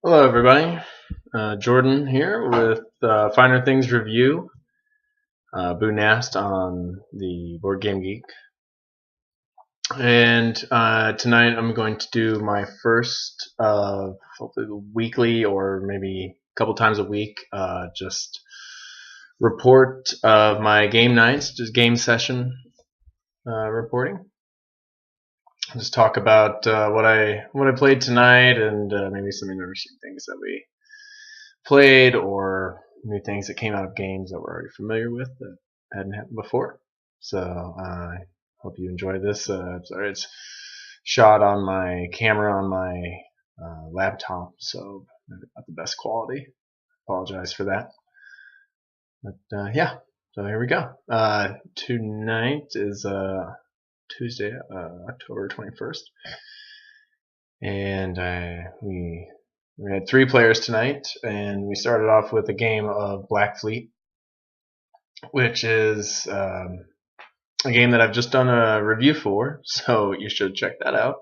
Hello, everybody. Jordan here with Finer Things Review, Boo Nast on the Board Game Geek. And tonight I'm going to do my first, hopefully weekly or maybe a couple times a week, just report of my game nights, just game session reporting. Just talk about what I played tonight and maybe some interesting things that we played or new things that came out of games that we're already familiar with that hadn't happened before. So I hope you enjoy this. Sorry, it's shot on my camera on my laptop, so not the best quality. Apologize for that. But yeah, so here we go. Tonight is Tuesday, October 21st, and we had 3 players tonight, and we started off with a game of Black Fleet, which is a game that I've just done a review for, so you should check that out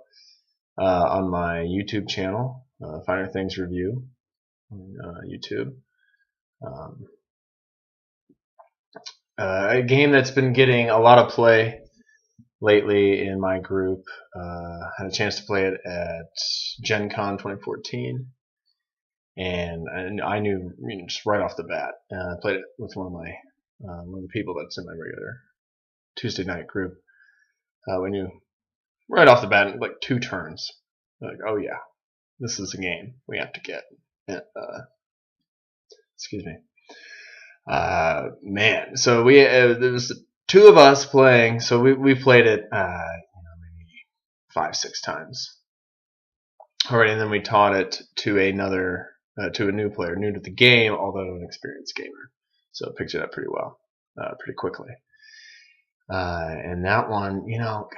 on my YouTube channel, Finer Things Review on YouTube. A game that's been getting a lot of play lately in my group. Had a chance to play it at Gen Con 2014. And I knew just right off the bat. I played it with one of the people that's in my regular Tuesday night group. We knew right off the bat, like 2 turns, like, oh yeah, this is a game we have to get. Excuse me. Man, so there was 2 of us playing, so we played it maybe 5-6 times already, and then we taught it to to a new player, new to the game, although an experienced gamer. So it picked it up pretty well, pretty quickly. And that one,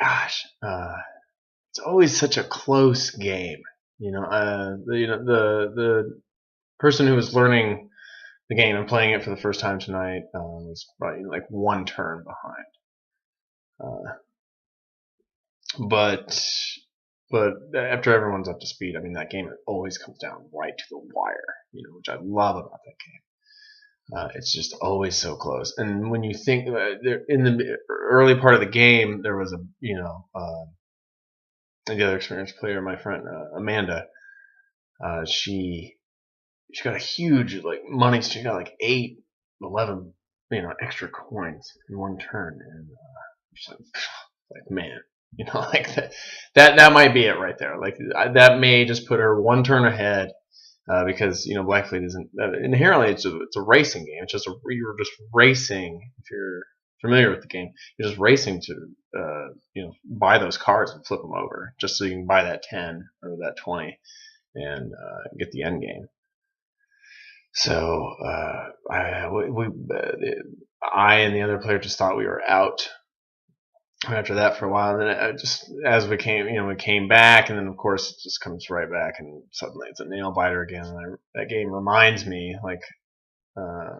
gosh, it's always such a close game. The person who was learning the game and playing it for the first time tonight was probably like 1 turn behind. But after everyone's up to speed, I mean, that game always comes down right to the wire, which I love about that game. It's just always so close. And when you think in the early part of the game, there was the other experienced player, my friend Amanda. She got a huge money. She got 8, 11, extra coins in 1 turn, and she's like man. Like that might be it right there. Like that may just put her 1 turn ahead, because Black Fleet isn't inherently it's a racing game. It's just you're just racing. If you're familiar with the game, you're just racing to buy those cards and flip them over, just so you can buy that 10 or that 20 and get the end game. So I and the other player just thought we were out after that for a while, and then just as we came back, and then of course it just comes right back, and suddenly it's a nail biter again. And that game reminds me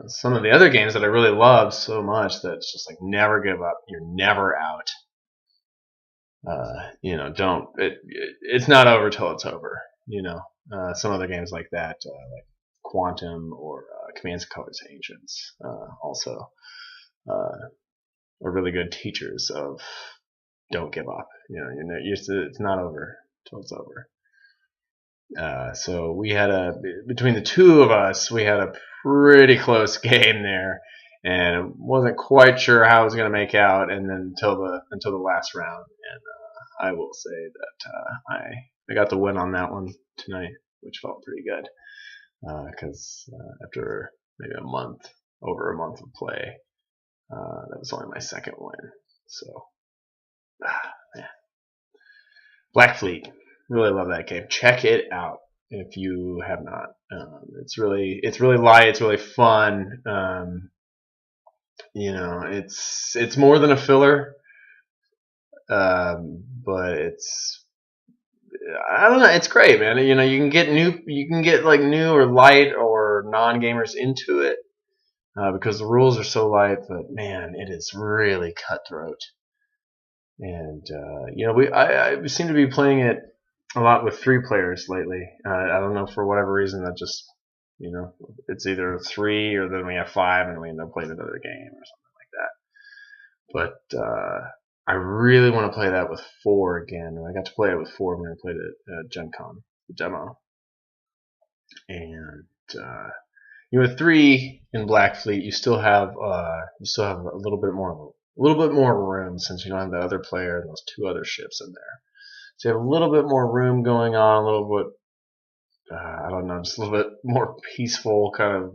some of the other games that I really love so much that it's just like never give up. You're never out. It's not over till it's over. Some other games like that, like Quantum or Commands and Colors Ancients, also are really good teachers of don't give up. It's not over till it's over. So we had between the 2 of us, we had a pretty close game there, and wasn't quite sure how it was going to make out, and then until the last round. And I will say that I got the win on that one tonight, which felt pretty good, because after maybe over a month of play, that was only my 2nd win. So, man. Black Fleet, really love that game. Check it out if you have not. It's really light. It's really fun. It's more than a filler, but I don't know. It's great, man. You can get new or light or non-gamers into it. Because the rules are so light, but man, it is really cutthroat. And I seem to be playing it a lot with 3 players lately. I don't know, for whatever reason, that just, it's either 3 or then we have 5 and we end up playing another game or something like that. But I really want to play that with 4 again. I got to play it with 4 when I played it at Gen Con, the demo. And with 3 in Black Fleet, you still have a little bit more room, since you don't have the other player and those 2 other ships in there. So you have a little bit more room going on, a little bit, I don't know, just a little bit more peaceful kind of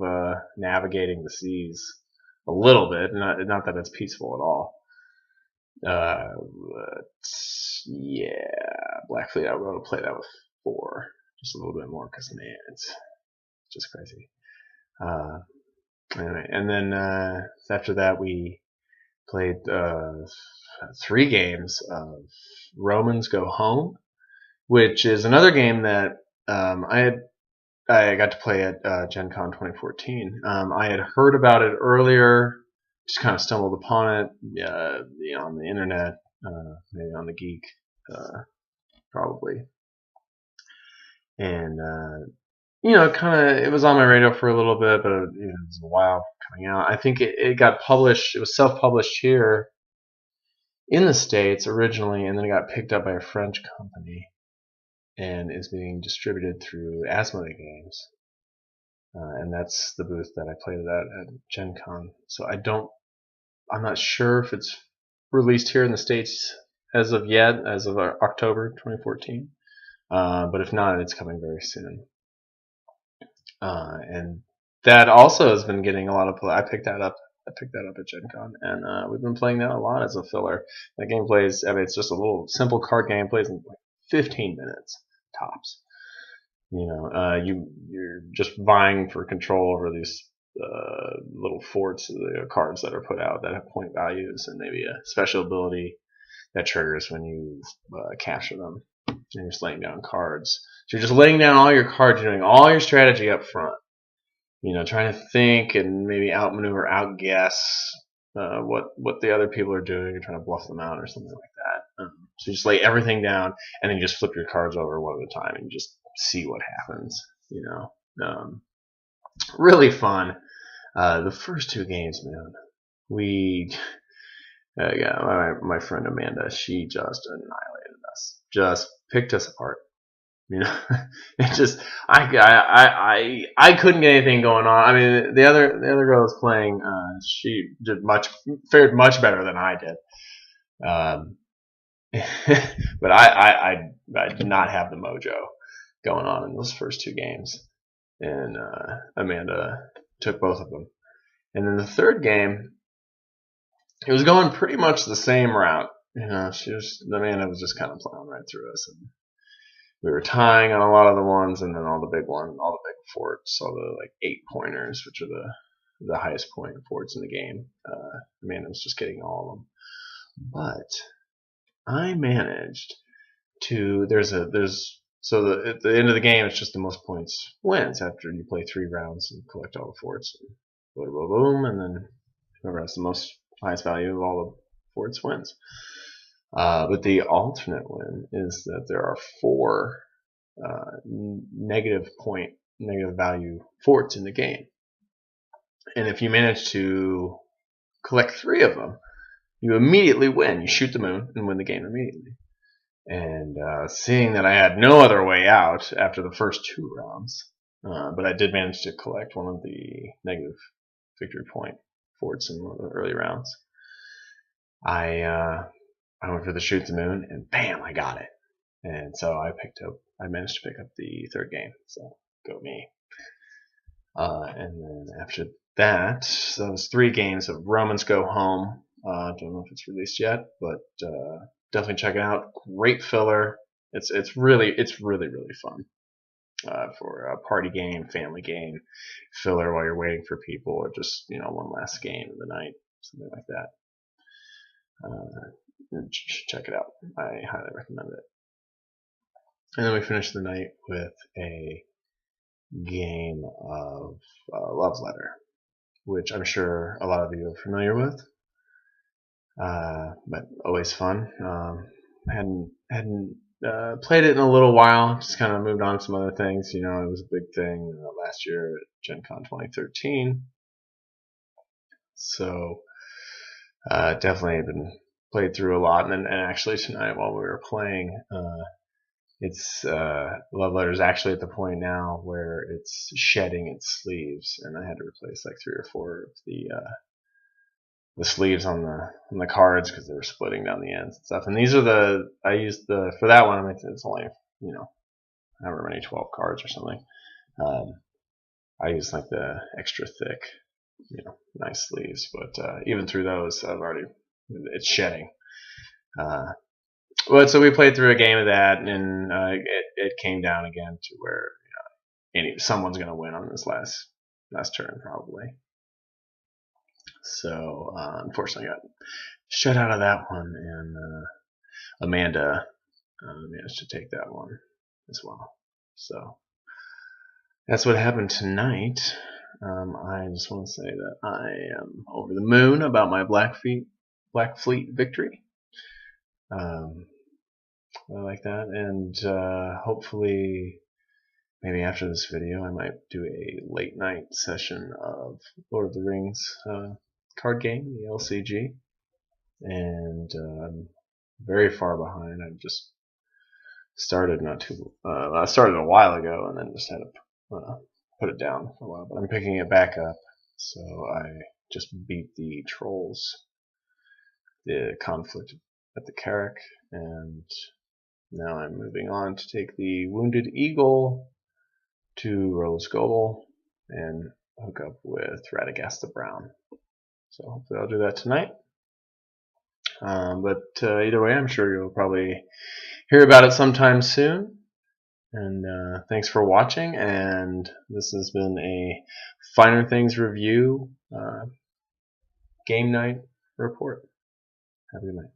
navigating the seas. A little bit, not that it's peaceful at all. But yeah, Black Fleet, I want to play that with 4, just a little bit more, because man, it's just crazy. Anyway, and then after that, we played 3 games of Romans Go Home, which is another game that I got to play at Gen Con 2014. I had heard about it earlier, just kind of stumbled upon it, on the internet, maybe on the Geek, probably, and it was on my radar for a little bit, but it was a while coming out. I think it got published. It was self-published here in the States originally, and then it got picked up by a French company and is being distributed through Asmodee Games. And that's the booth that I played it at Gen Con. So I'm not sure if it's released here in the States as of October 2014. But if not, it's coming very soon. And that also has been getting a lot of play. I picked that up at Gen Con, and we've been playing that a lot as a filler. That game plays, it's just a little simple card game, plays in like 15 minutes tops. You're just vying for control over these little forts, the cards that are put out that have point values, and maybe a special ability that triggers when you capture them. And you're just laying down cards. So you're just laying down all your cards, you're doing all your strategy up front. Trying to think and maybe outmaneuver, outguess what the other people are doing. You're trying to bluff them out or something like that. So you just lay everything down, and then you just flip your cards over one at a time, and you just see what happens. Really fun. The first 2 games, man, my friend Amanda, she just annihilated us, just picked us apart. It just I couldn't get anything going on. I mean, the other girl was playing. She fared much better than I did. But I did not have the mojo going on in those first 2 games, and Amanda took both of them. And then the third game, it was going pretty much the same route. Amanda was just kind of plowing right through us, and we were tying on a lot of the ones, and then all the big forts, all the like 8-pointers, which are the highest point forts in the game. Amanda was just getting all of them, but I managed to. At the end of the game, it's just the most points wins after you play 3 rounds and collect all the forts. And boom, boom, boom, and then whoever has the highest value of all the forts wins. But the alternate win is that there are 4 negative value forts in the game, and if you manage to collect 3 of them, you immediately win. You shoot the moon and win the game immediately. And seeing that I had no other way out after the first 2 rounds, but I did manage to collect one of the negative victory point forts in one of the early rounds, I went for the shoot the moon, and bam, I got it. And so I managed to pick up the 3rd game. So go me. And then after that, so those 3 games of Romans Go Home. Don't know if it's released yet, but definitely check it out. Great filler. It's really fun for a party game, family game, filler while you're waiting for people, or just one last game of the night, something like that. Check it out. I highly recommend it. And then we finished the night with a game of Love Letter, which I'm sure a lot of you are familiar with. But always fun. Hadn't played it in a little while. Just kind of moved on to some other things. You know, it was a big thing last year at Gen Con 2013. So definitely have been played through a lot. And actually tonight while we were playing, it's Love Letter is actually at the point now where it's shedding its sleeves, and I had to replace like 3 or 4 of the sleeves on the cards because they were splitting down the ends and stuff. And these are I used for that one. I mean, it's only, you know, however many, 12 cards or something. I used like the extra thick, you know, nice sleeves, but even through those, it's shedding. Well, so we played through a game of that, and it came down again to where someone's going to win on this last turn probably. So unfortunately, I got shut out of that one, and Amanda managed to take that one as well. So that's what happened tonight. I just want to say that I am over the moon about my Black Fleet victory. I like that, and hopefully maybe after this video I might do a late night session of Lord of the Rings card game, the LCG, and I'm very far behind. I just started I started a while ago and then just had to put it down for a while, but I'm picking it back up. So I just beat the trolls, the conflict at the Carrick, and now I'm moving on to take the Wounded Eagle to Rose Goble and hook up with Radagast the Brown. So hopefully I'll do that tonight. But either way, I'm sure you'll probably hear about it sometime soon. And thanks for watching. And this has been a Finer Things review game night report. Have a good night.